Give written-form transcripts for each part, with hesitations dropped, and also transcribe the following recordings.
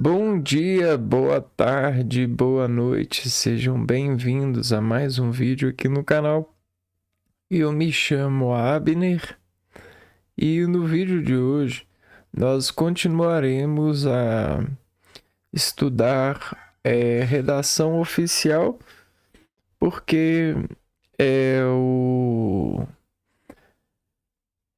Bom dia, boa tarde, boa noite, sejam bem-vindos a mais um vídeo aqui no canal. Eu me chamo Abner e no vídeo de hoje nós continuaremos a estudar redação oficial, porque é, o,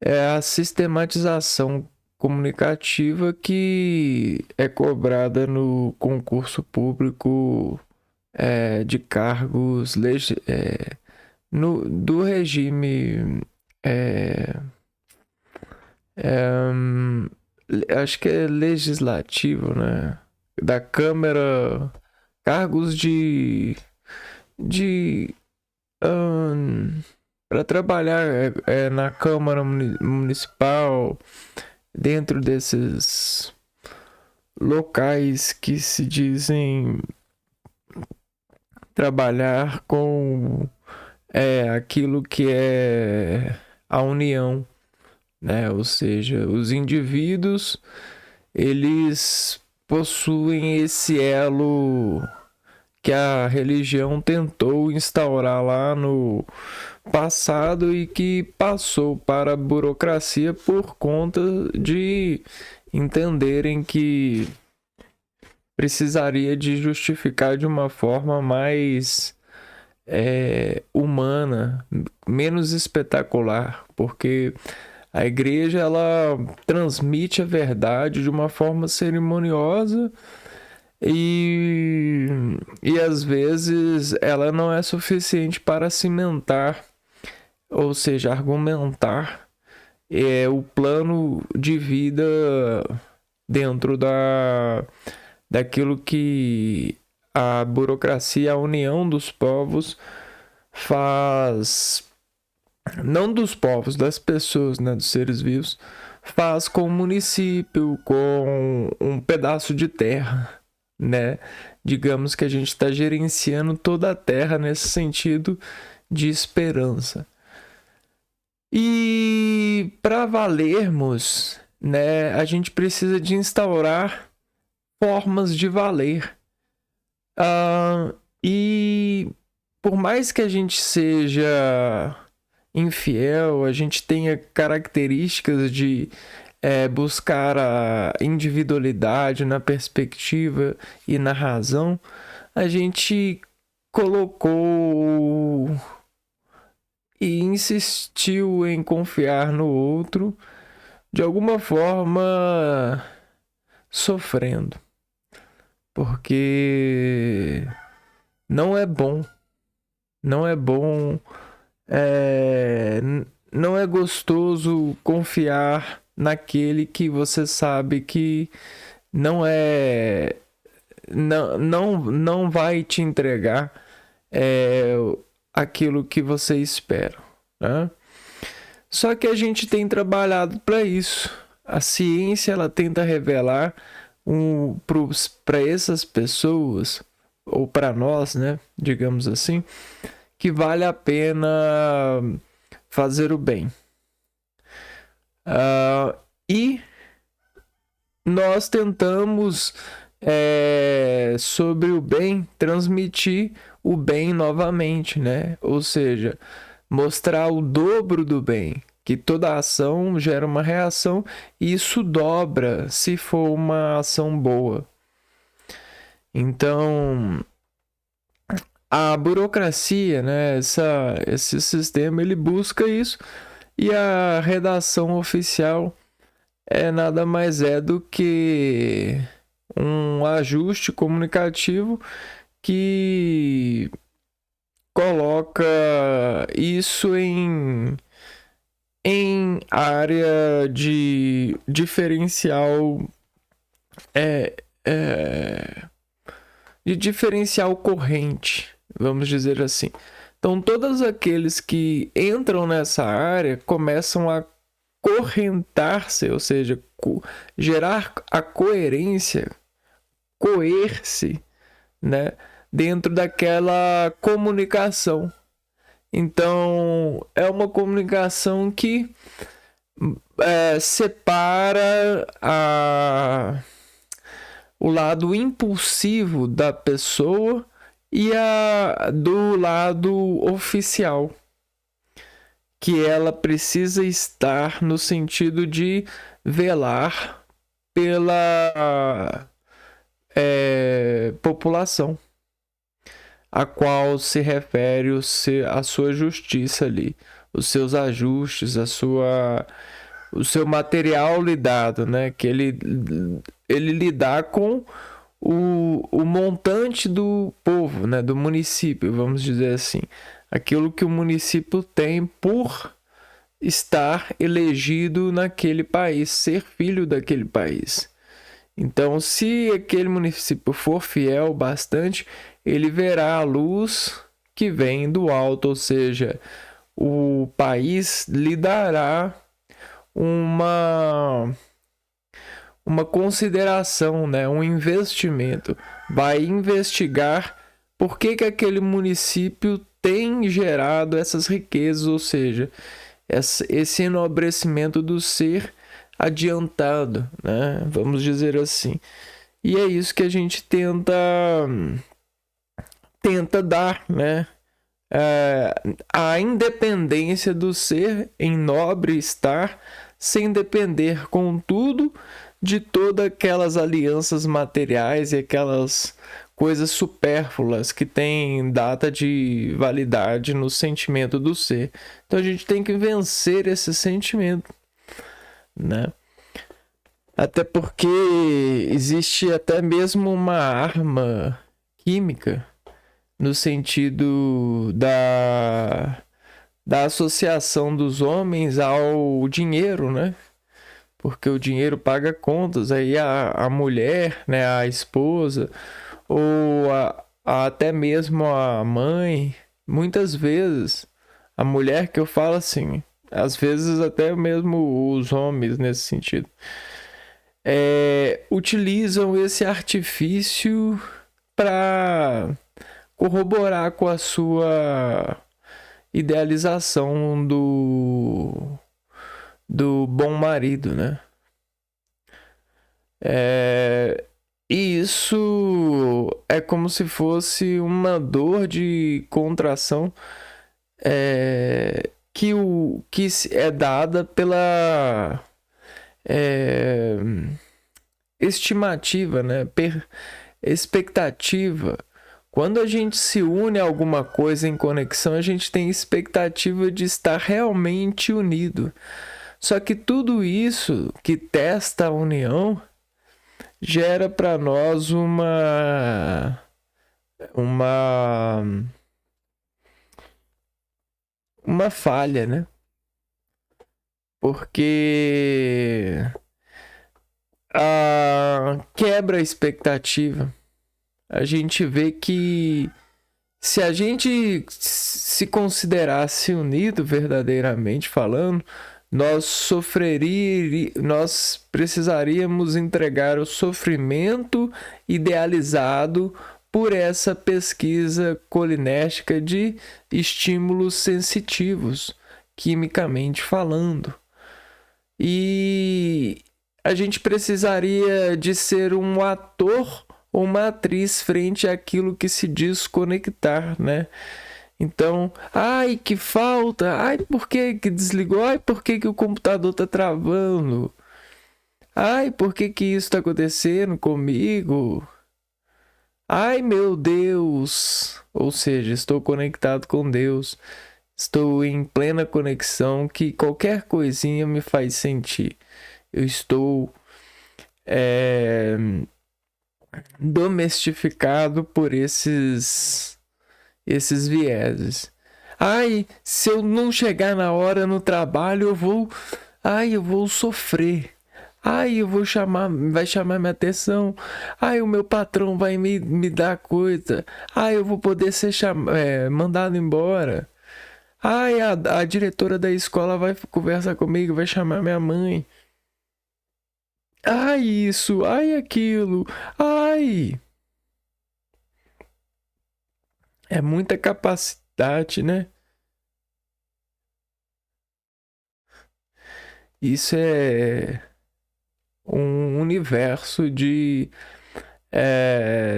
é a sistematização comunicativa que é cobrada no concurso público de cargos do regime. é, é, hum, Acho que é legislativo, né? Da Câmara, cargos de para trabalhar na Câmara Municipal, dentro desses locais que se dizem trabalhar com aquilo que é a união, né? Ou seja, os indivíduos, eles possuem esse elo que a religião tentou instaurar lá no passado e que passou para a burocracia por conta de entenderem que precisaria de justificar de uma forma mais humana, menos espetacular, porque a igreja ela transmite a verdade de uma forma cerimoniosa e, e às vezes ela não é suficiente para cimentar, ou seja, argumentar o plano de vida dentro daquilo que a burocracia, a união dos povos faz, não dos povos, das pessoas, né, dos seres vivos, faz com o município, com um pedaço de terra, né? Digamos que a gente está gerenciando toda a terra nesse sentido de esperança. E para valermos, né, a gente precisa de instaurar formas de valer. E por mais que a gente seja infiel, a gente tenha características de buscar a individualidade na perspectiva e na razão, a gente colocou e insistiu em confiar no outro, de alguma forma sofrendo, porque não é bom, não é bom, não é gostoso confiar naquele que você sabe que não é, não vai te entregar aquilo que você espera, né? Só que a gente tem trabalhado para isso. A ciência ela tenta revelar para essas pessoas, ou para nós, né, digamos assim, que vale a pena fazer o bem. E nós tentamos, sobre o bem, transmitir o bem novamente, né? Ou seja, mostrar o dobro do bem, que toda ação gera uma reação e isso dobra se for uma ação boa. Então, a burocracia, né, esse sistema, ele busca isso, e a redação oficial nada mais do que um ajuste comunicativo que coloca isso em área de diferencial é, é, de diferencial corrente, vamos dizer assim. Então, todos aqueles que entram nessa área começam a correntar-se, ou seja, gerar a coerência, coer-se, né, dentro daquela comunicação. Então, é uma comunicação que separa o lado impulsivo da pessoa e do lado oficial, que ela precisa estar no sentido de velar pela população, a qual se refere a sua justiça ali, os seus ajustes, o seu material lidado, né? Que ele lidar com o montante do povo, né? Do município, vamos dizer assim. Aquilo que o município tem por estar elegido naquele país, ser filho daquele país. Então, se aquele município for fiel bastante, ele verá a luz que vem do alto, ou seja, o país lhe dará uma consideração, né? Um investimento. Vai investigar por que aquele município tem gerado essas riquezas, ou seja, esse enobrecimento do ser adiantado, né? Vamos dizer assim. E é isso que a gente tenta dar, né? A independência do ser em nobre estar, sem depender, contudo, de todas aquelas alianças materiais e aquelas coisas supérfluas que têm data de validade no sentimento do ser. Então a gente tem que vencer esse sentimento, né? Até porque existe até mesmo uma arma química no sentido da associação dos homens ao dinheiro, né? Porque o dinheiro paga contas, aí a mulher, né, a esposa, ou até mesmo a mãe, muitas vezes, a mulher que eu falo assim, às vezes até mesmo os homens nesse sentido, utilizam esse artifício para corroborar com a sua idealização do bom marido, né? E isso é como se fosse uma dor de contração que é dada pela estimativa, né? Expectativa. Quando a gente se une a alguma coisa em conexão, a gente tem expectativa de estar realmente unido. Só que tudo isso que testa a união gera para nós uma falha, né? Porque quebra a expectativa. A gente vê que se a gente se considerasse unido verdadeiramente falando, nós precisaríamos entregar o sofrimento idealizado por essa pesquisa colinérgica de estímulos sensitivos, quimicamente falando. E a gente precisaria de ser um ator ou uma atriz frente àquilo que se diz conectar, né? Então, ai, que falta, ai, por que desligou, ai, por que o computador tá travando, ai, por que isso tá acontecendo comigo, ai, meu Deus, ou seja, estou conectado com Deus, estou em plena conexão que qualquer coisinha me faz sentir, eu estou domestificado por esses vieses. Ai, se eu não chegar na hora no trabalho, eu vou sofrer. Ai, vai chamar minha atenção. Ai, o meu patrão vai me dar coisa. Ai, eu vou poder ser mandado embora. Ai, a diretora da escola vai conversar comigo, vai chamar minha mãe. Ai, isso, ai, aquilo, ai. É muita capacidade, né? Isso é um universo de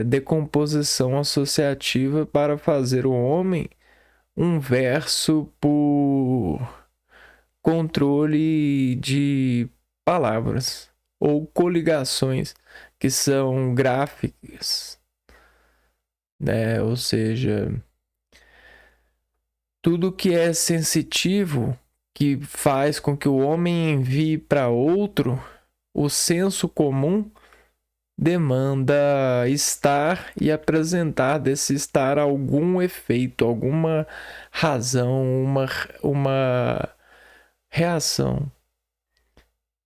decomposição associativa para fazer o homem um verso por controle de palavras ou coligações que são gráficas, né? Ou seja, tudo que é sensitivo, que faz com que o homem envie para outro, o senso comum demanda estar e apresentar desse estar algum efeito, alguma razão, uma reação.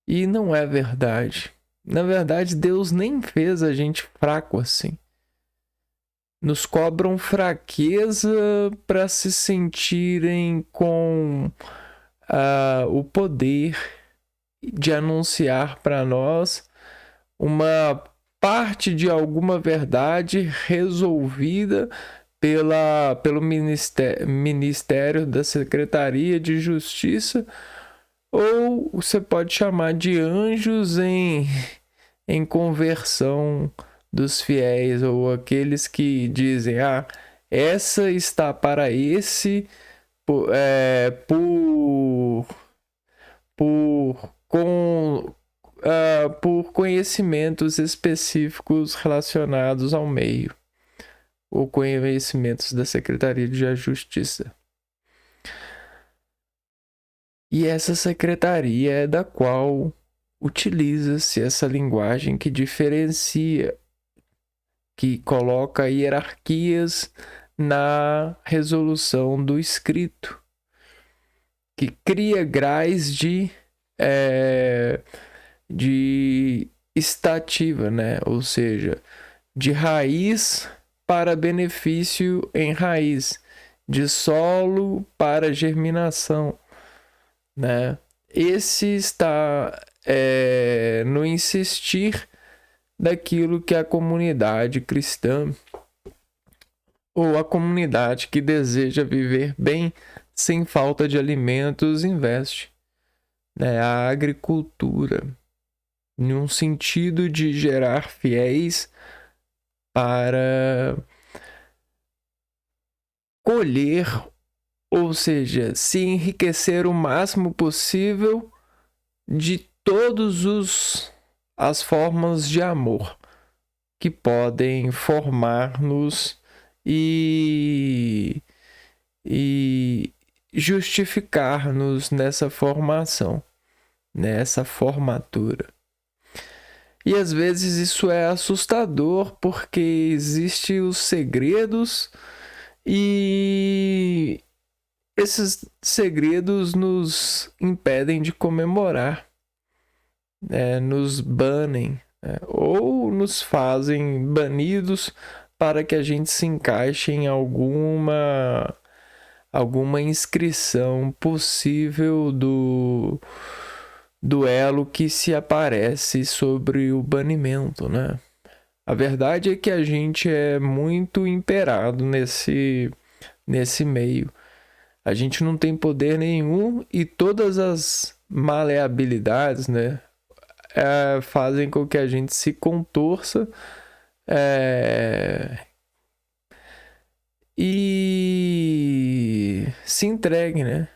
E não é verdade. Na verdade, Deus nem fez a gente fraco assim. Nos cobram fraqueza para se sentirem com o poder de anunciar para nós uma parte de alguma verdade resolvida pelo Ministério da Secretaria de Justiça, ou você pode chamar de anjos em conversão dos fiéis, ou aqueles que dizem, essa está para esse por conhecimentos específicos relacionados ao meio, ou conhecimentos da Secretaria de Justiça. E essa secretaria é da qual utiliza-se essa linguagem que diferencia, que coloca hierarquias na resolução do escrito, que cria graus de estativa, né? Ou seja, de raiz para benefício em raiz, de solo para germinação, né? Esse está no insistir daquilo que a comunidade cristã ou a comunidade que deseja viver bem sem falta de alimentos investe, né? A agricultura, em um sentido de gerar fiéis para colher, ou seja, se enriquecer o máximo possível de todas as formas de amor que podem formar-nos e justificar-nos nessa formação, nessa formatura. E às vezes isso é assustador, porque existem os segredos e esses segredos nos impedem de comemorar, nos banem, ou nos fazem banidos para que a gente se encaixe em alguma inscrição possível do elo que se aparece sobre o banimento, né? A verdade é que a gente é muito imperado nesse meio. A gente não tem poder nenhum e todas as maleabilidades, né, fazem com que a gente se contorça e se entregue, né?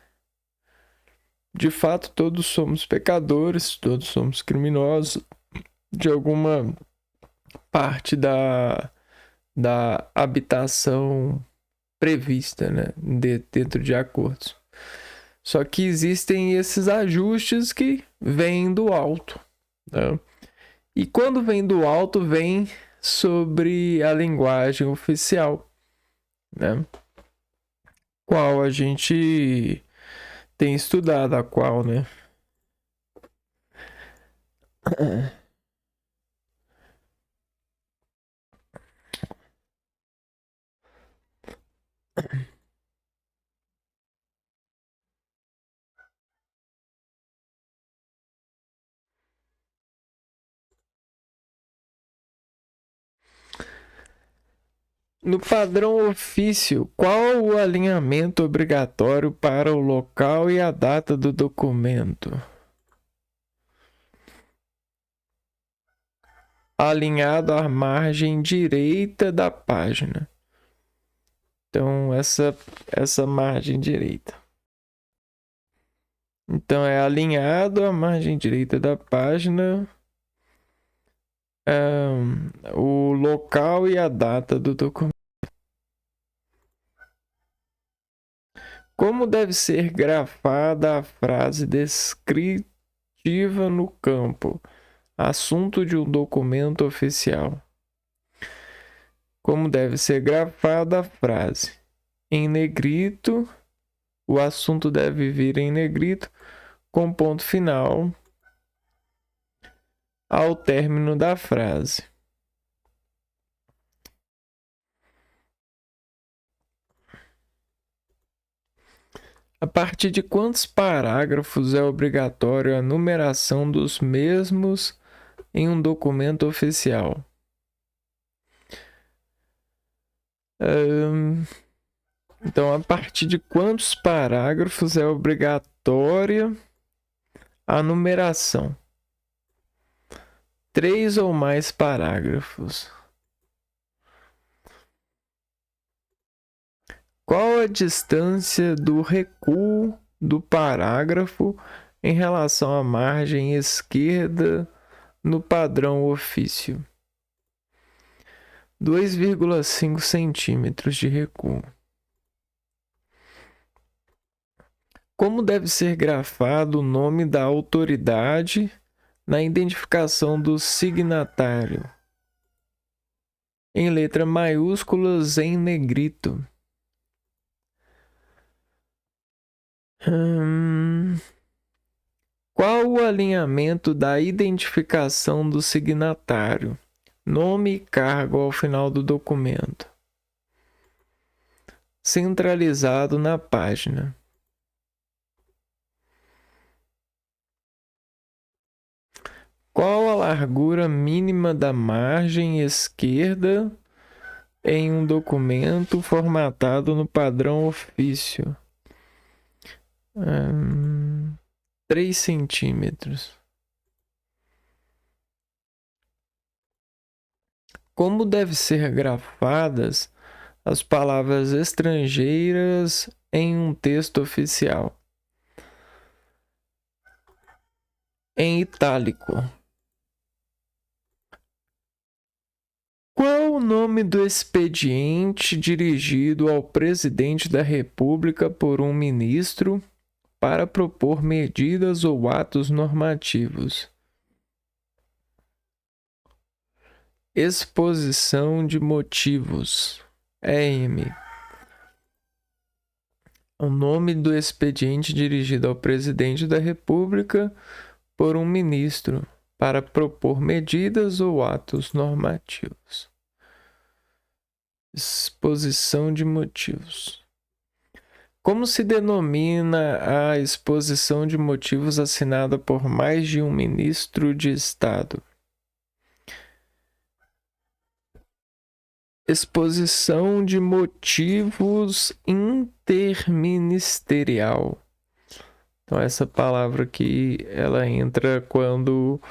De fato, todos somos pecadores, todos somos criminosos de alguma parte da habitação prevista, né, dentro de acordos. Só que existem esses ajustes que vêm do alto, né? E quando vem do alto, vem sobre a linguagem oficial, né? Qual a gente tem estudado, a qual, né? No padrão ofício, qual o alinhamento obrigatório para o local e a data do documento? alinhado à margem direita da página. Então, essa margem direita. Então, é alinhado à margem direita da página, o local e a data do documento. Como deve ser grafada a frase descritiva no campo? Assunto de um documento oficial. Como deve ser grafada a frase? Em negrito, o assunto deve vir em negrito, com ponto final ao término da frase. A partir de quantos parágrafos é obrigatório a numeração dos mesmos em um documento oficial? Então, a partir de quantos parágrafos é obrigatória a numeração? 3 ou mais parágrafos. Qual a distância do recuo do parágrafo em relação à margem esquerda no padrão ofício? 2,5 centímetros de recuo. Como deve ser grafado o nome da autoridade na identificação do signatário? Em letra maiúsculas em negrito. Qual o alinhamento da identificação do signatário? Nome e cargo ao final do documento. Centralizado na página. Qual a largura mínima da margem esquerda em um documento formatado no padrão ofício? 3 centímetros. Como devem ser grafadas as palavras estrangeiras em um texto oficial? Em itálico. Qual o nome do expediente dirigido ao presidente da República por um ministro para propor medidas ou atos normativos? Exposição de motivos. EM. O nome do expediente dirigido ao presidente da República por um ministro para propor medidas ou atos normativos. Exposição de motivos. Como se denomina a exposição de motivos assinada por mais de um ministro de Estado? Exposição de motivos interministerial. Então, essa palavra aqui, ela entra quando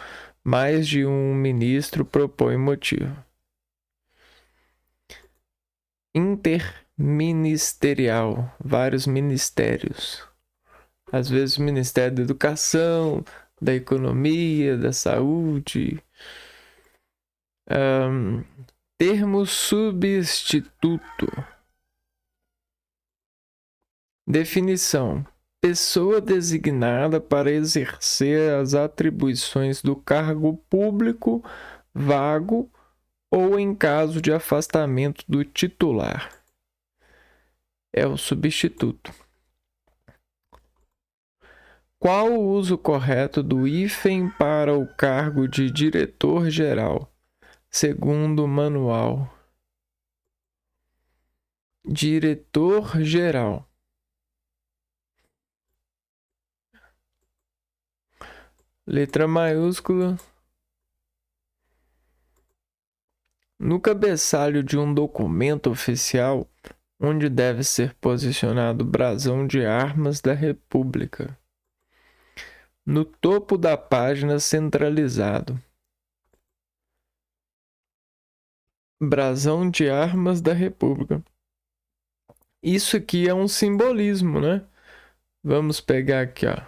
mais de um ministro propõe motivo. Interministerial, vários ministérios. Às vezes o Ministério da Educação, da Economia, da Saúde. Termo substituto. Definição: pessoa designada para exercer as atribuições do cargo público vago ou em caso de afastamento do titular. É o substituto. Qual o uso correto do hífen para o cargo de diretor-geral, segundo o manual? Diretor-geral. Letra maiúscula. No cabeçalho de um documento oficial, onde deve ser posicionado o brasão de armas da República. No topo da página centralizado. Brasão de armas da República. Isso aqui é um simbolismo, né? Vamos pegar aqui, ó.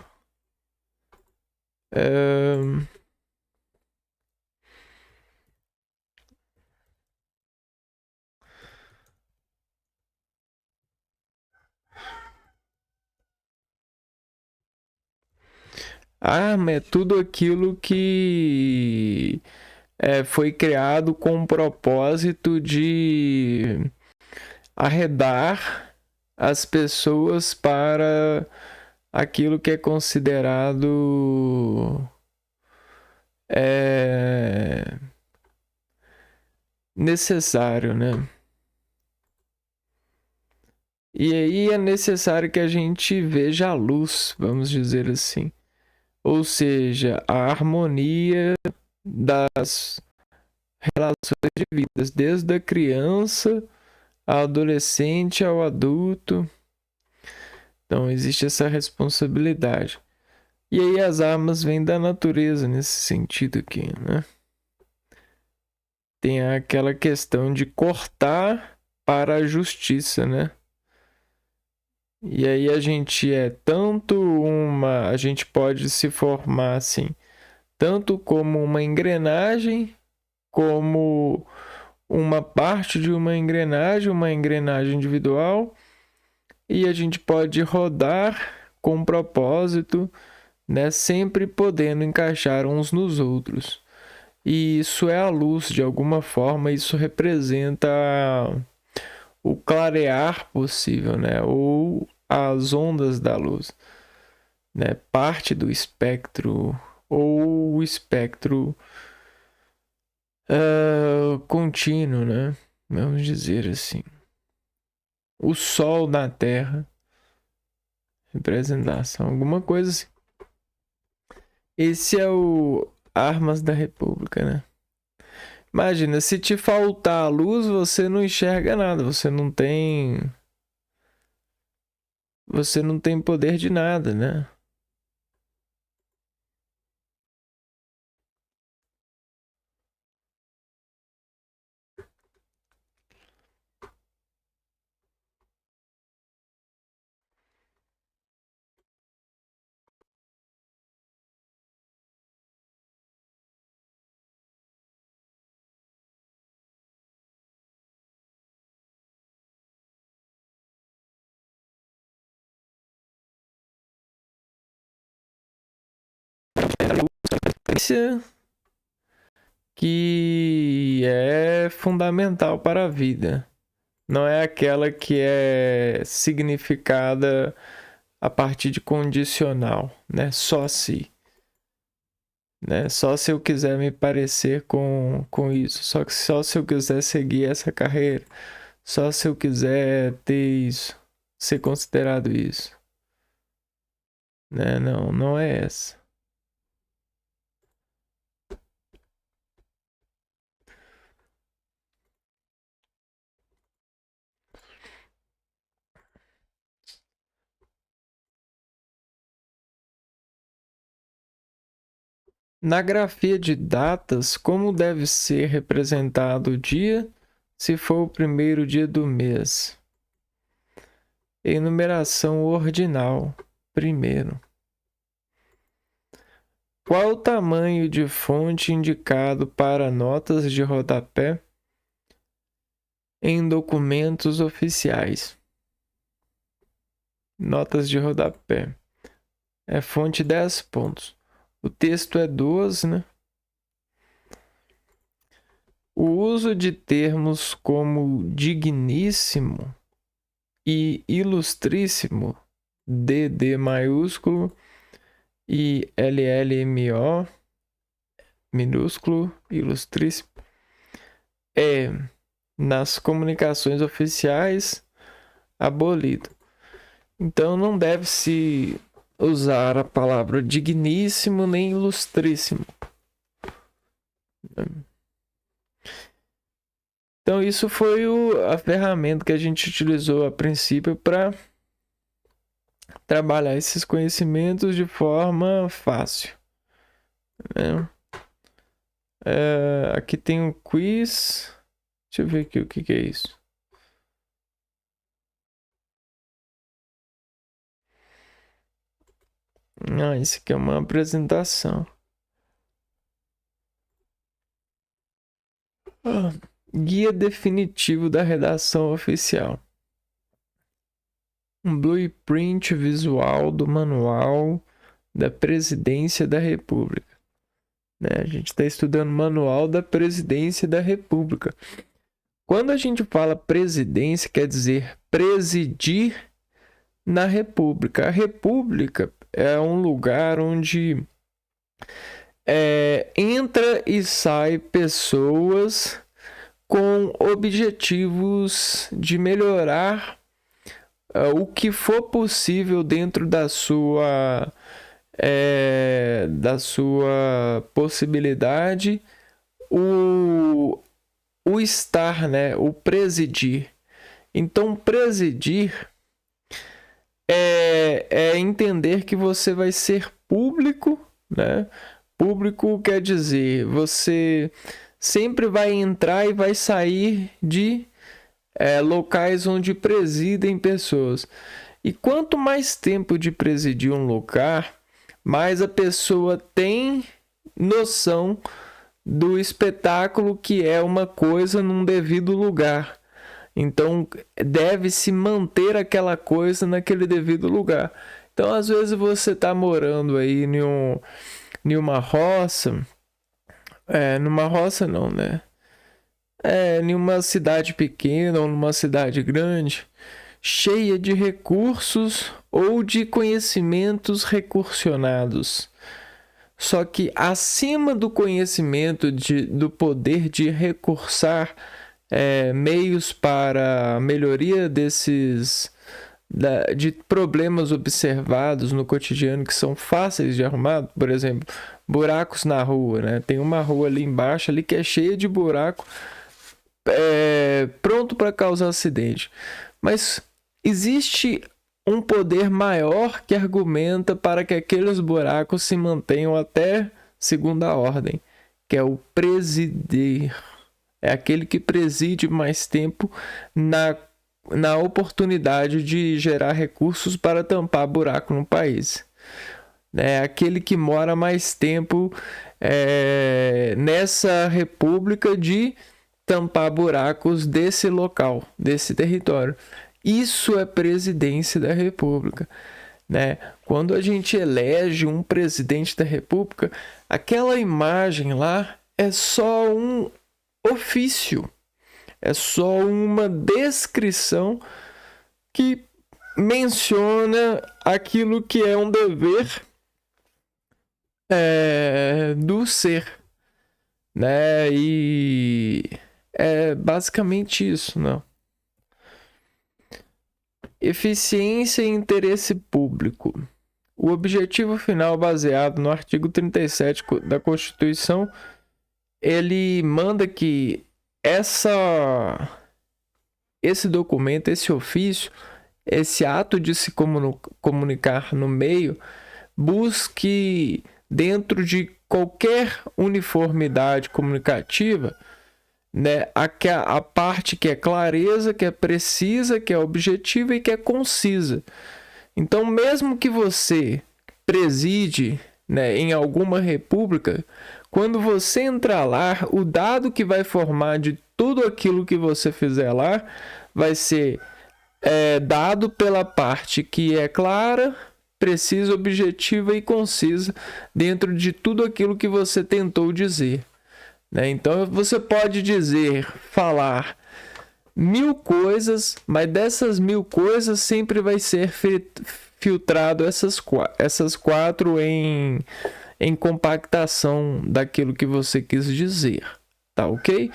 Arma é tudo aquilo que foi criado com o propósito de arredar as pessoas para aquilo que é considerado necessário, né? E aí é necessário que a gente veja a luz, vamos dizer assim. Ou seja, a harmonia das relações de vidas, desde a criança ao adolescente ao adulto. Então existe essa responsabilidade. E aí as armas vêm da natureza nesse sentido aqui, né? Tem aquela questão de cortar para a justiça, né? E aí a gente a gente pode se formar assim, tanto como uma engrenagem, como uma parte de uma engrenagem individual, e a gente pode rodar com propósito, né, sempre podendo encaixar uns nos outros. E isso é a luz, de alguma forma, isso representa o clarear possível, né, ou as ondas da luz, né, parte do espectro, ou o espectro contínuo, né, vamos dizer assim. O sol na Terra, representação, alguma coisa assim. Esse é o Armas da República, né? Imagina, se te faltar a luz, você não enxerga nada, você não tem poder de nada, né? A luz é uma frequência que é fundamental para a vida. Não é aquela que é significada a partir de condicional, né? Só se, né? Só se eu quiser me parecer com isso, só se eu quiser seguir essa carreira, só se eu quiser ter isso, ser considerado isso, né? Não, não é essa. Na grafia de datas, como deve ser representado o dia, se for o primeiro dia do mês? Enumeração ordinal, primeiro. Qual o tamanho de fonte indicado para notas de rodapé em documentos oficiais? Notas de rodapé. É fonte 10 pontos. O texto é 12, né? O uso de termos como digníssimo e ilustríssimo, DD maiúsculo e LLMO minúsculo, ilustríssimo, nas comunicações oficiais, abolido. Então não deve se usar a palavra digníssimo nem ilustríssimo. Então isso foi a ferramenta que a gente utilizou a princípio para trabalhar esses conhecimentos de forma fácil, né? Aqui tem um quiz. Deixa eu ver aqui o que é isso. Ah, isso aqui é uma apresentação. Guia definitivo da redação oficial. Um blueprint visual do manual da Presidência da República. Né? A gente está estudando o manual da Presidência da República. Quando a gente fala presidência, quer dizer presidir na República. A República é um lugar onde entra e sai pessoas com objetivos de melhorar o que for possível dentro da sua possibilidade, o estar, né? O presidir. Então, presidir é entender que você vai ser público, né? Público quer dizer, você sempre vai entrar e vai sair de locais onde presidem pessoas. E quanto mais tempo de presidir um lugar, mais a pessoa tem noção do espetáculo que é uma coisa num devido lugar. Então, deve-se manter aquela coisa naquele devido lugar. Então, às vezes você está morando aí em uma roça, numa roça não, né? Em uma cidade pequena ou numa cidade grande, cheia de recursos ou de conhecimentos recursionados. Só que acima do conhecimento do poder de recursar meios para melhoria de problemas observados no cotidiano que são fáceis de arrumar, por exemplo, buracos na rua, né? Tem uma rua ali embaixo ali que é cheia de buraco, pronto para causar acidente. Mas existe um poder maior que argumenta para que aqueles buracos se mantenham até segunda ordem, que é o presidir. É aquele que preside mais tempo na oportunidade de gerar recursos para tampar buraco no país. É aquele que mora mais tempo nessa república de tampar buracos desse local, desse território. Isso é presidência da república. Né? Quando a gente elege um presidente da república, aquela imagem lá é só um ofício, é só uma descrição que menciona aquilo que é um dever do ser, né? E é basicamente isso, não? Eficiência e interesse público. O objetivo final, baseado no artigo 37 da Constituição, ele manda que esse documento, esse ofício, esse ato de se comunicar no meio, busque, dentro de qualquer uniformidade comunicativa, né, a parte que é clareza, que é precisa, que é objetiva e que é concisa. Então, mesmo que você preside, né, em alguma república, quando você entrar lá, o dado que vai formar de tudo aquilo que você fizer lá vai ser dado pela parte que é clara, precisa, objetiva e concisa dentro de tudo aquilo que você tentou dizer. Né? Então você pode falar 1000 coisas, mas dessas 1000 coisas sempre vai ser filtrado essas quatro em compactação daquilo que você quis dizer, tá ok?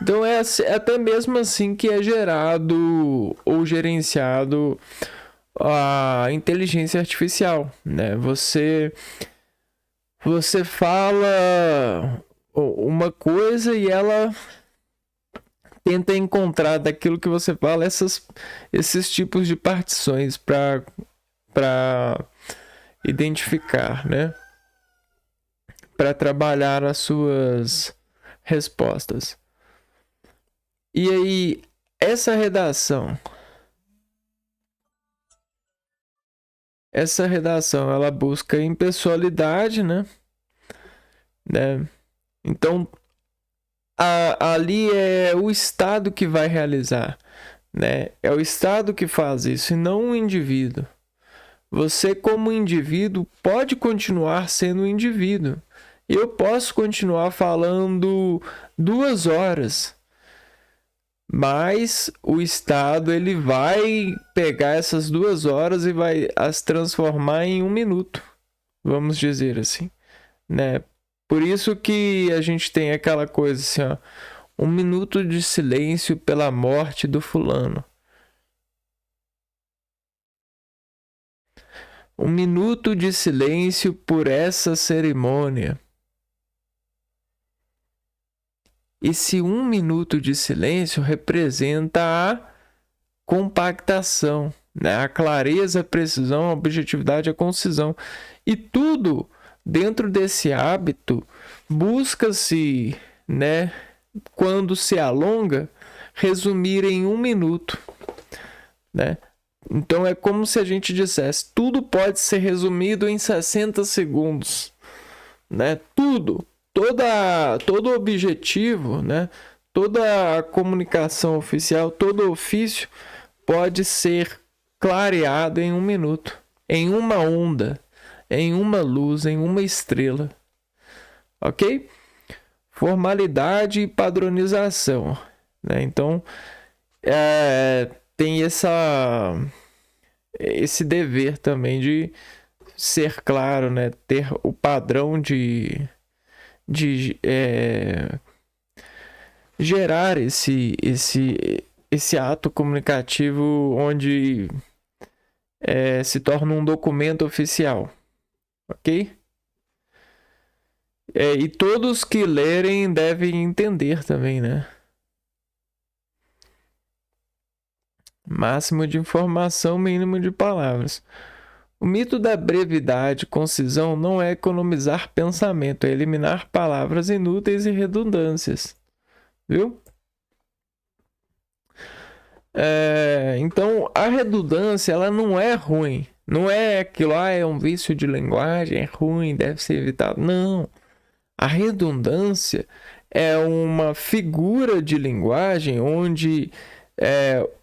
Então é até mesmo assim que é gerado ou gerenciado a inteligência artificial, né? Você fala uma coisa e ela tenta encontrar daquilo que você fala esses tipos de partições para identificar, né? Para trabalhar as suas respostas. E aí, essa redação, ela busca impessoalidade, né? Então, ali é o Estado que vai realizar, né? É o Estado que faz isso e não o indivíduo. Você, como indivíduo, pode continuar sendo um indivíduo. Eu posso continuar falando 2 horas, mas o Estado ele vai pegar essas 2 horas e vai as transformar em 1 minuto, vamos dizer assim, né? Por isso que a gente tem aquela coisa assim, ó, 1 minuto de silêncio pela morte do fulano. 1 minuto de silêncio por essa cerimônia. Esse 1 minuto de silêncio representa a compactação, né? A clareza, a precisão, a objetividade, a concisão. E tudo dentro desse hábito busca-se, né, quando se alonga, resumir em 1 minuto, né? Então é como se a gente dissesse, tudo pode ser resumido em 60 segundos, né? Tudo, todo objetivo, né? Toda a comunicação oficial, todo ofício pode ser clareado em 1 minuto, em uma onda, em uma luz, em uma estrela, ok? Formalidade e padronização, né? Então, tem esse dever também de ser claro, né? Ter o padrão de gerar esse ato comunicativo onde se torna um documento oficial, ok? E todos que lerem devem entender também, né? Máximo de informação, mínimo de palavras. O mito da brevidade e concisão não é economizar pensamento, é eliminar palavras inúteis e redundâncias. Viu? Então, a redundância ela não é ruim. Não é aquilo, é um vício de linguagem, é ruim, deve ser evitado. Não. A redundância é uma figura de linguagem onde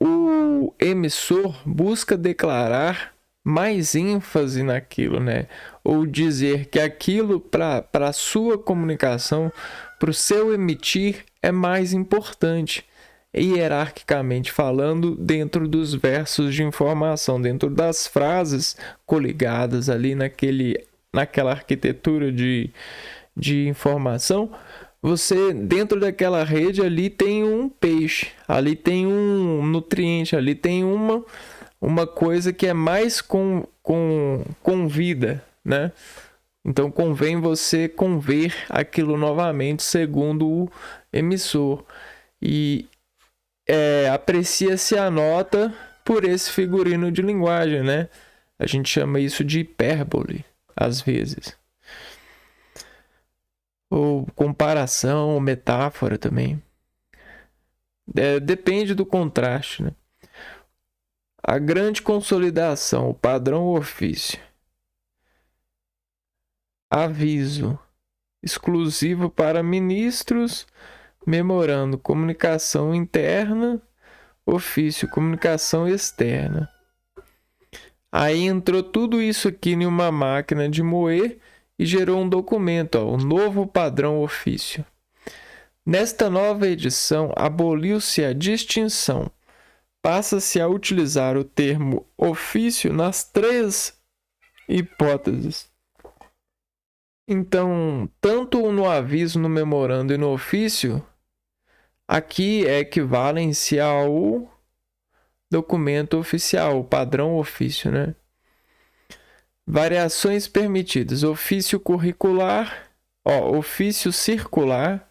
o emissor busca declarar mais ênfase naquilo, né? Ou dizer que aquilo para a sua comunicação, para o seu emitir, é mais importante, hierarquicamente falando, dentro dos versos de informação, dentro das frases coligadas ali naquela arquitetura de informação. Você, dentro daquela rede, ali tem um peixe, ali tem um nutriente, ali tem uma coisa que é mais com vida, né? Então, convém você conver aquilo novamente, segundo o emissor. E aprecia-se a nota por esse figurino de linguagem, né? A gente chama isso de hipérbole, às vezes. Ou comparação, ou metáfora também. Depende do contraste, né? A grande consolidação, o padrão ofício. Aviso. Exclusivo para ministros, memorando comunicação interna, ofício, comunicação externa. Aí entrou tudo isso aqui em uma máquina de moer e gerou um documento, o novo padrão ofício. Nesta nova edição, aboliu-se a distinção. Passa-se a utilizar o termo ofício nas 3 hipóteses. Então, tanto no aviso, no memorando e no ofício, aqui equivalem-se ao documento oficial, o padrão ofício, né? Variações permitidas: ofício curricular, ofício circular,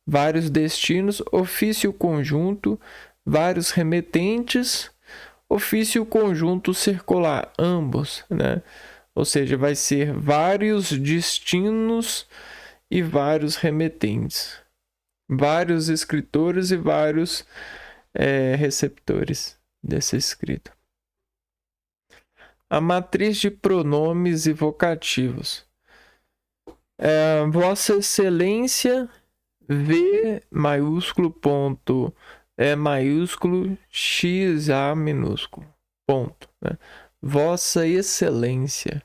vários destinos, ofício conjunto, vários remetentes, ofício conjunto circular, ambos, né? Ou seja, vai ser vários destinos e vários remetentes. vários escritores e vários receptores desse escrito. A matriz de pronomes e vocativos. Vossa Excelência, V maiúsculo, ponto, E maiúsculo, X, A minúsculo, ponto, né? Vossa Excelência.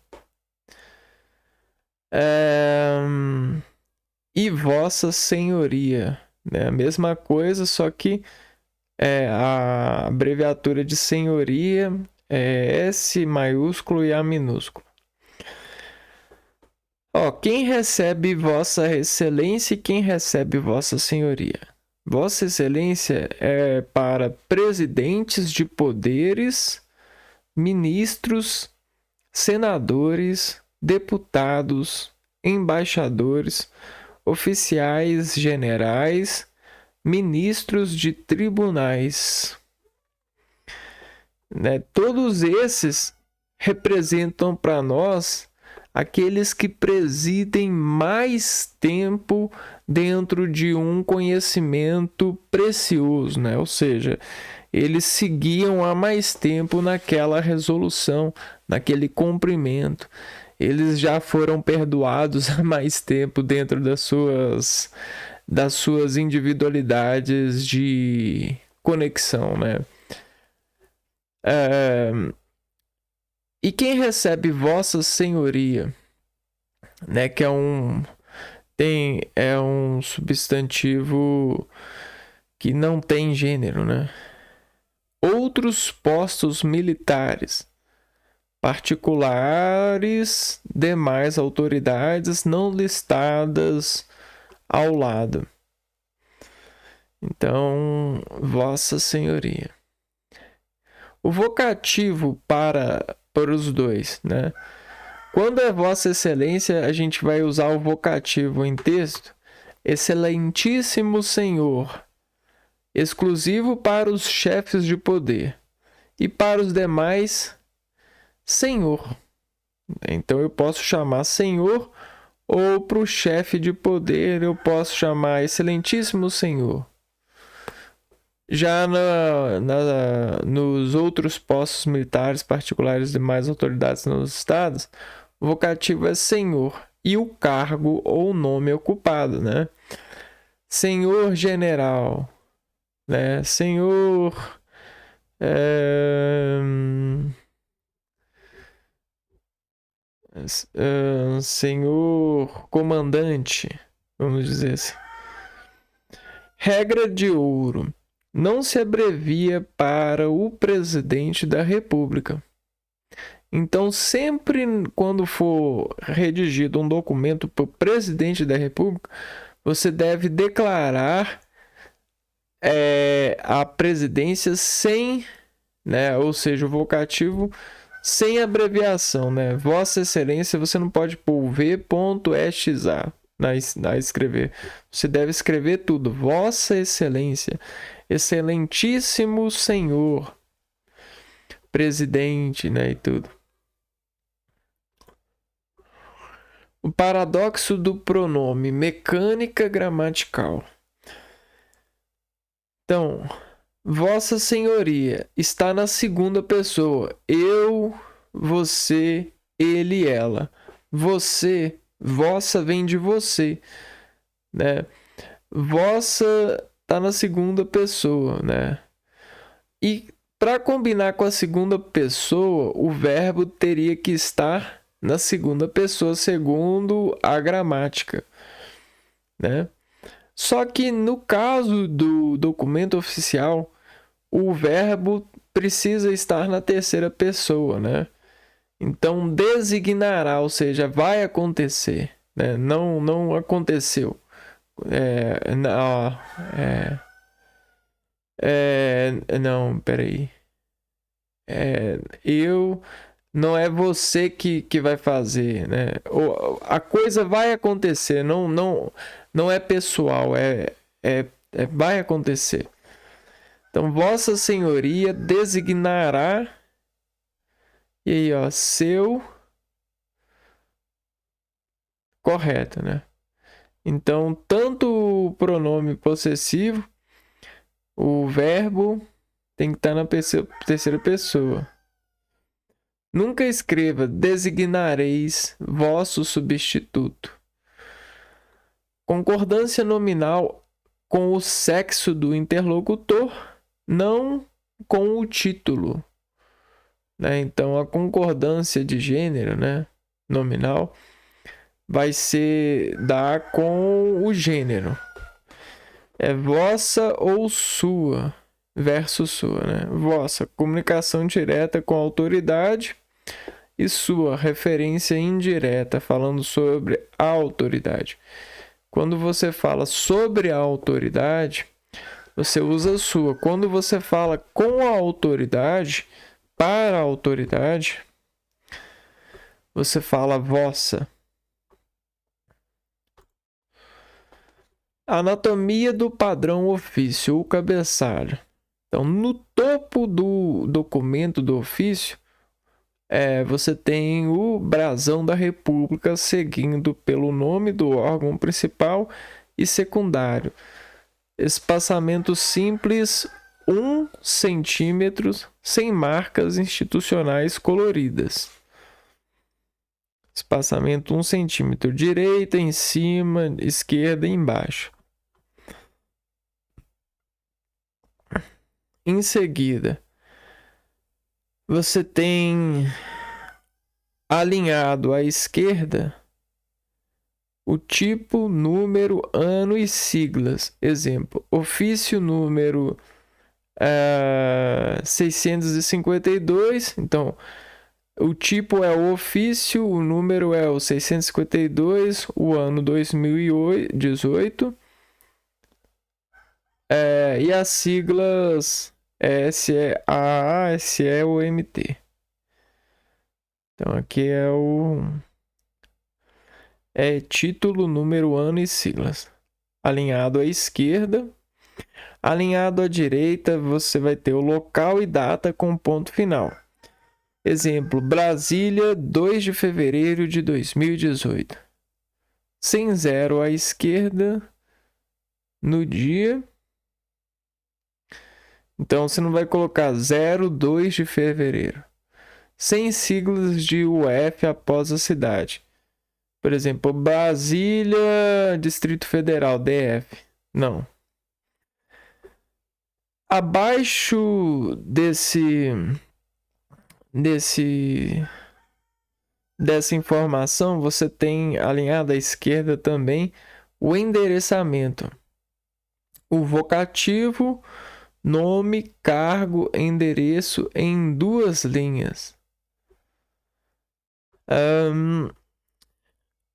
E Vossa Senhoria, né? A mesma coisa, só que a abreviatura de senhoria é S maiúsculo e A minúsculo. Quem recebe Vossa Excelência e quem recebe Vossa Senhoria? Vossa Excelência é para presidentes de poderes, ministros, senadores, deputados, embaixadores, oficiais generais, ministros de tribunais. Né? Todos esses representam para nós aqueles que presidem mais tempo dentro de um conhecimento precioso, né? Ou seja, eles seguiam há mais tempo naquela resolução, naquele cumprimento. Eles já foram perdoados há mais tempo dentro das suas individualidades de conexão, né? E quem recebe Vossa Senhoria, né, que é um substantivo que não tem gênero, né? Outros postos militares, particulares, demais autoridades não listadas ao lado. Então, Vossa Senhoria. O vocativo para os dois, né? Quando é Vossa Excelência, a gente vai usar o vocativo em texto, Excelentíssimo Senhor, exclusivo para os chefes de poder, e para os demais, Senhor. Então eu posso chamar Senhor, ou para o chefe de poder eu posso chamar Excelentíssimo Senhor. Já nos outros postos militares particulares de mais autoridades nos estados, o vocativo é senhor e o cargo ou nome ocupado, né? Senhor general, né? Senhor senhor comandante, vamos dizer assim. Regra de ouro. Não se abrevia para o presidente da República. Então, sempre quando for redigido um documento para o presidente da República, você deve declarar a presidência sem, né, ou seja, o vocativo sem abreviação, né? Vossa Excelência, você não pode pôr V.EXA na escrever. Você deve escrever tudo. Vossa Excelência, Excelentíssimo Senhor, presidente, né, e tudo. O paradoxo do pronome, mecânica gramatical. Então, Vossa Senhoria está na segunda pessoa. Eu, você, ele, ela. Você, vossa vem de você, né? Vossa está na segunda pessoa, né? E para combinar com a segunda pessoa, o verbo teria que estar na segunda pessoa, segundo a gramática, né? Só que no caso do documento oficial, o verbo precisa estar na terceira pessoa, né? Então, designará, ou seja, vai acontecer, né? Não aconteceu. Não, peraí. Não é você que vai fazer, né? A coisa vai acontecer, não é pessoal, vai acontecer. Então, Vossa Senhoria designará, e aí, ó, seu, correto, né? Então, tanto o pronome possessivo, o verbo tem que estar na terceira pessoa. Nunca escreva designareis vosso substituto. Concordância nominal com o sexo do interlocutor, não com o título. Né? Então, a concordância de gênero, né, nominal, vai ser dar com o gênero. É vossa ou sua versus sua, né? Vossa, comunicação direta com a autoridade, e sua, referência indireta, falando sobre a autoridade. Quando você fala sobre a autoridade, você usa sua. Quando você fala com a autoridade, para a autoridade, você fala vossa. Anatomia do padrão ofício, o cabeçalho. Então, no topo do documento do ofício, você tem o brasão da República, seguindo pelo nome do órgão principal e secundário. Espaçamento simples, 1 centímetro, sem marcas institucionais coloridas. Espaçamento 1 centímetro, direita em cima, esquerda embaixo. Em seguida, você tem alinhado à esquerda o tipo, número, ano e siglas. Exemplo, ofício número 652. Então, o tipo é o ofício, o número é o 652, o ano 2018. E as siglas SEAA, SEOMT. Então aqui é título, número, ano e siglas. Alinhado à esquerda. Alinhado à direita, você vai ter o local e data com ponto final. Exemplo, Brasília, 2 de fevereiro de 2018. Sem zero à esquerda no dia. Então, você não vai colocar 02 de fevereiro. Sem siglas de UF após a cidade. Por exemplo, Brasília, Distrito Federal, DF. Não. Abaixo dessa informação, você tem alinhado à esquerda também o endereçamento. O vocativo, nome, cargo, endereço em 2 linhas.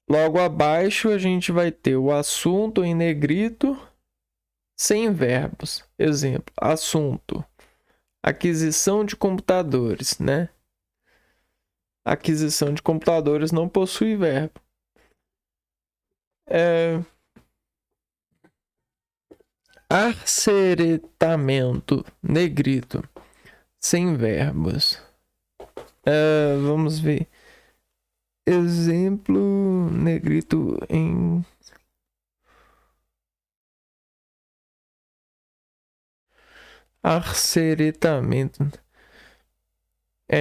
Logo abaixo a gente vai ter o assunto em negrito, sem verbos. Exemplo, assunto, aquisição de computadores, né? Aquisição de computadores não possui verbo. Arceretamento, negrito, sem verbos. Vamos ver. Exemplo, negrito em... Arceretamento.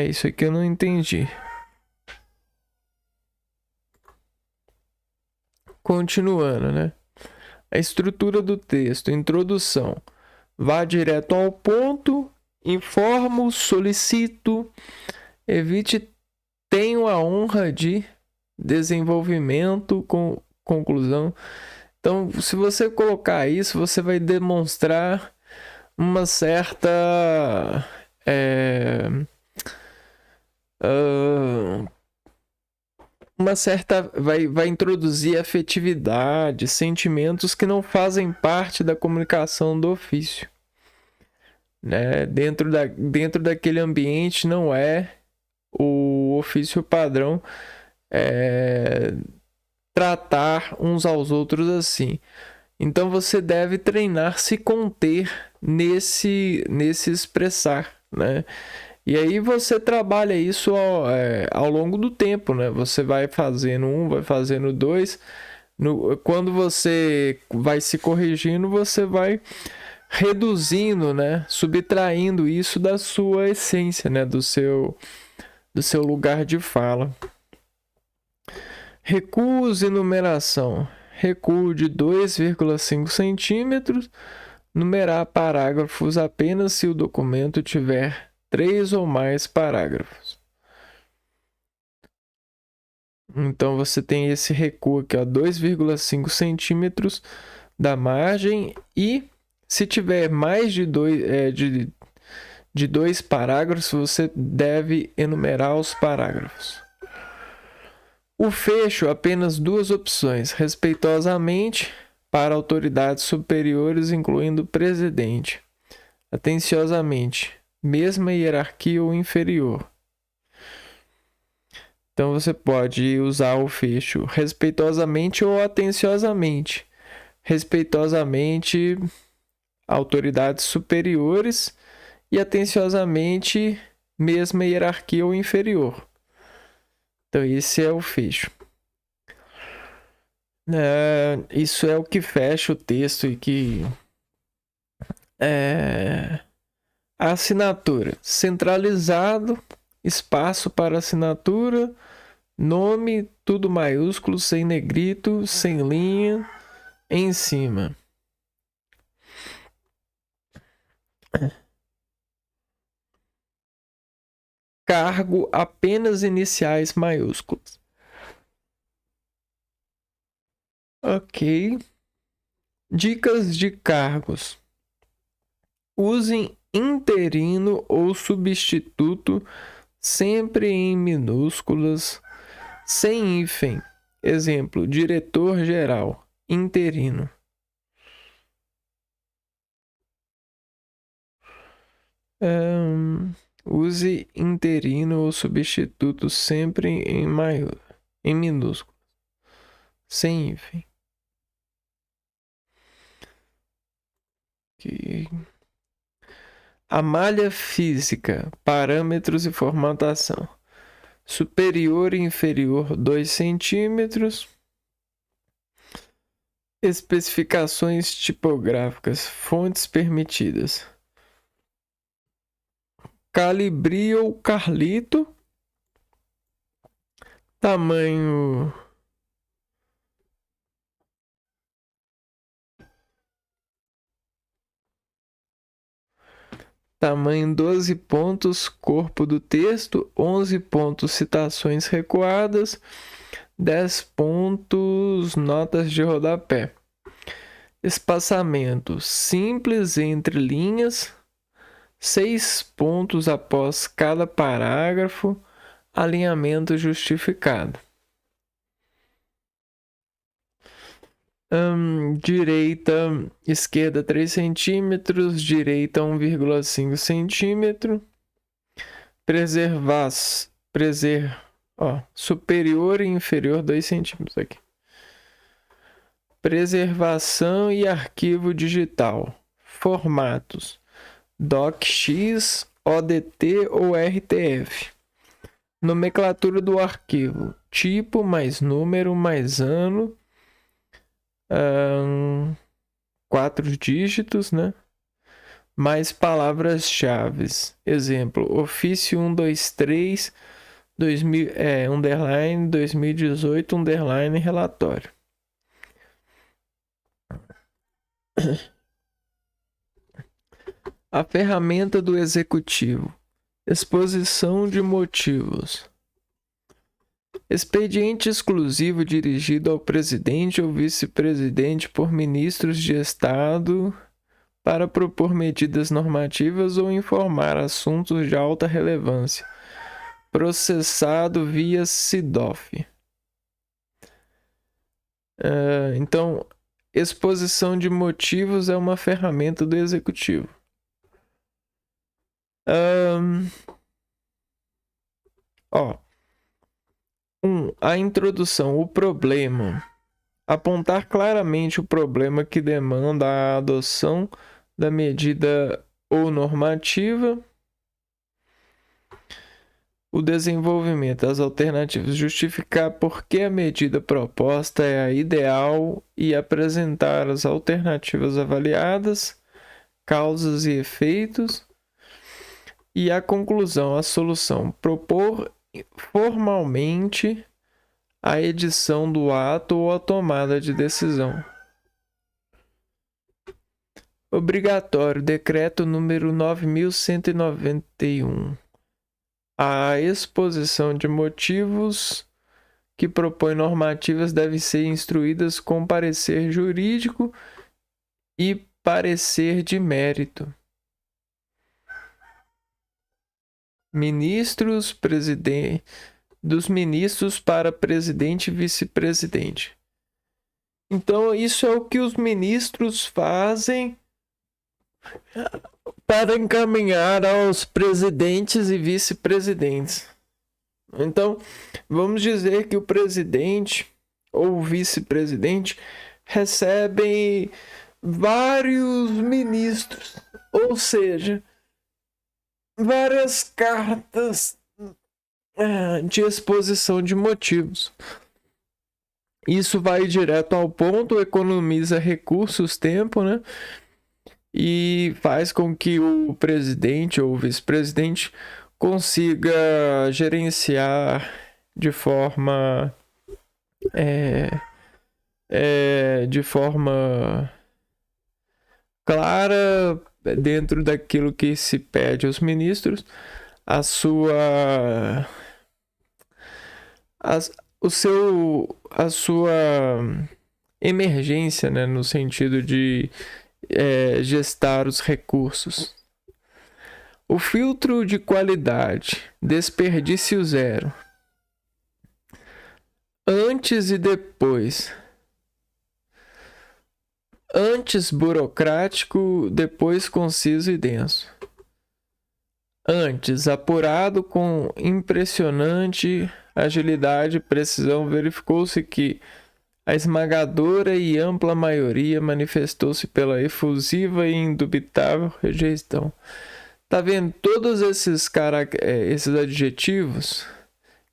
Isso aqui eu não entendi. Continuando, né? A estrutura do texto, introdução. Vá direto ao ponto, informo, solicito, evite, tenho a honra de, desenvolvimento, com conclusão. Então, se você colocar isso, você vai demonstrar uma certa vai introduzir afetividade, sentimentos que não fazem parte da comunicação do ofício, né? Dentro daquele ambiente não é o ofício padrão tratar uns aos outros assim. Então você deve treinar, se conter nesse expressar, né? E aí você trabalha isso ao longo do tempo, né? Você vai fazendo 1, vai fazendo 2, Quando você vai se corrigindo, você vai reduzindo, né? Subtraindo isso da sua essência, né? Do seu lugar de fala. Recuos e numeração. Recuo de 2,5 centímetros. Numerar parágrafos apenas se o documento tiver 3 ou mais parágrafos. Então você tem esse recuo aqui, 2,5 centímetros da margem, e se tiver mais de 2 parágrafos, você deve enumerar os parágrafos. O fecho, apenas 2 opções, respeitosamente para autoridades superiores, incluindo o presidente. Atenciosamente, mesma hierarquia ou inferior. Então você pode usar o fecho respeitosamente ou atenciosamente. Respeitosamente, autoridades superiores, e atenciosamente, mesma hierarquia ou inferior. Então esse é o fecho. Isso é o que fecha o texto e que a assinatura. Centralizado, espaço para assinatura, nome, tudo maiúsculo, sem negrito, sem linha, em cima. Cargo, apenas iniciais maiúsculas. Ok. Dicas de cargos. Usem interino ou substituto sempre em minúsculas, sem hífen. Exemplo, diretor-geral, interino. Use interino ou substituto sempre em minúsculas, sem hífen. Okay. A malha física, parâmetros e formatação. Superior e inferior 2 centímetros. Especificações tipográficas, fontes permitidas. Calibri ou Carlito. Tamanho Tamanho 12 pontos, corpo do texto, 11 pontos, citações recuadas, 10 pontos, notas de rodapé. Espaçamento simples entre linhas, 6 pontos após cada parágrafo, alinhamento justificado. Direita, esquerda 3 centímetros, direita 1,5 centímetro. Superior e inferior 2 centímetros aqui. Preservação e arquivo digital. Formatos: DocX, ODT ou RTF. Nomenclatura do arquivo: tipo mais número mais ano. 4 dígitos, né? Mais palavras-chave. Exemplo: ofício 123 underline 2018 underline relatório. A ferramenta do executivo. Exposição de motivos. Expediente exclusivo dirigido ao presidente ou vice-presidente por ministros de Estado para propor medidas normativas ou informar assuntos de alta relevância. Processado via SIDOF. Então, exposição de motivos é uma ferramenta do executivo. A introdução, o problema. Apontar claramente o problema que demanda a adoção da medida ou normativa. o desenvolvimento das alternativas, justificar por que a medida proposta é a ideal e apresentar as alternativas avaliadas, causas e efeitos, e a conclusão, a solução, propor formalmente a edição do ato ou a tomada de decisão. Obrigatório, decreto número 9.191. A exposição de motivos que propõe normativas devem ser instruídas com parecer jurídico e parecer de mérito. Dos ministros para presidente e vice-presidente. Então, isso é o que os ministros fazem para encaminhar aos presidentes e vice-presidentes. Então, vamos dizer que o presidente ou o vice-presidente recebem vários ministros, ou seja, várias cartas de exposição de motivos. Isso vai direto ao ponto, economiza recursos, tempo, né? E faz com que o presidente ou o vice-presidente consiga gerenciar de forma clara, dentro daquilo que se pede aos ministros, a sua emergência, né, no sentido de gestar os recursos. O filtro de qualidade, desperdício zero. Antes e depois. Antes burocrático, depois conciso e denso. Antes apurado com impressionante agilidade e precisão, verificou-se que a esmagadora e ampla maioria manifestou-se pela efusiva e indubitável rejeição. Tá vendo? Todos esses adjetivos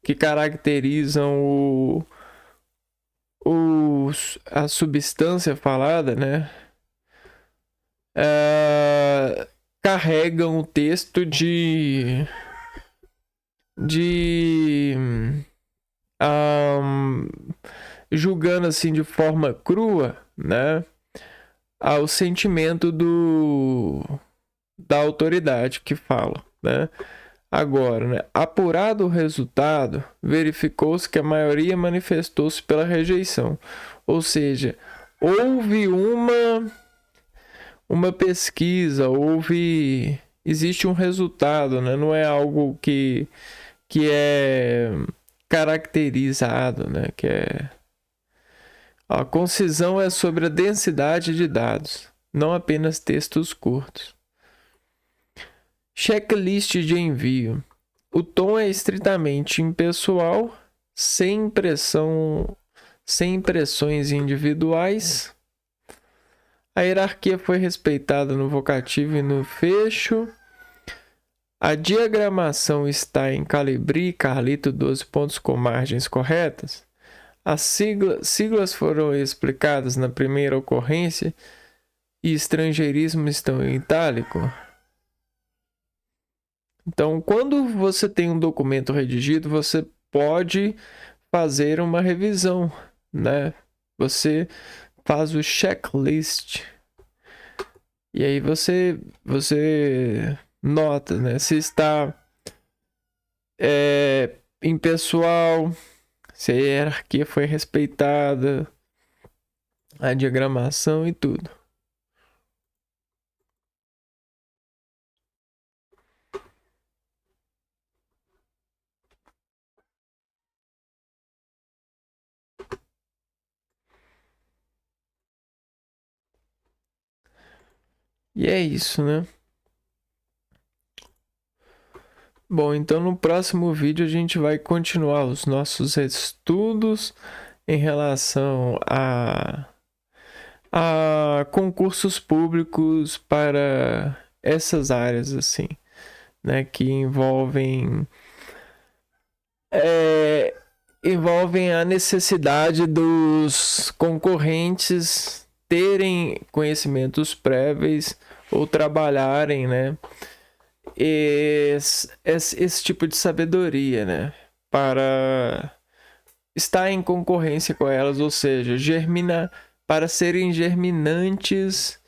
que caracterizam a substância falada, né? Carregam o texto julgando assim de forma crua, né, ao sentimento da autoridade que fala, né? Agora, né, apurado o resultado, verificou-se que a maioria manifestou-se pela rejeição, ou seja, houve uma pesquisa, existe um resultado, né? Não é algo que é caracterizado, né? A concisão é sobre a densidade de dados, não apenas textos curtos. Checklist de envio. O tom é estritamente impessoal, sem impressões individuais. A hierarquia foi respeitada no vocativo e no fecho. A diagramação está em Calibri e Carlito 12 pontos com margens corretas. As siglas foram explicadas na primeira ocorrência e estrangeirismo estão em itálico. Então, quando você tem um documento redigido, você pode fazer uma revisão, né? Você faz o checklist. E aí você nota, né? Se está impessoal, se a hierarquia foi respeitada, a diagramação e tudo. E é isso, né? Bom, então no próximo vídeo a gente vai continuar os nossos estudos em relação a concursos públicos para essas áreas, assim, né? Que envolvem envolvem a necessidade dos concorrentes terem conhecimentos prévios ou trabalharem, né? Esse tipo de sabedoria, né? Para estar em concorrência com elas, ou seja, para serem germinantes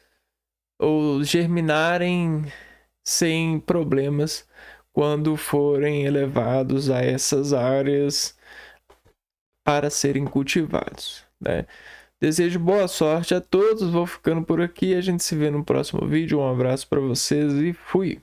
ou germinarem sem problemas quando forem elevados a essas áreas para serem cultivados, né? Desejo boa sorte a todos, vou ficando por aqui, a gente se vê no próximo vídeo, um abraço para vocês e fui!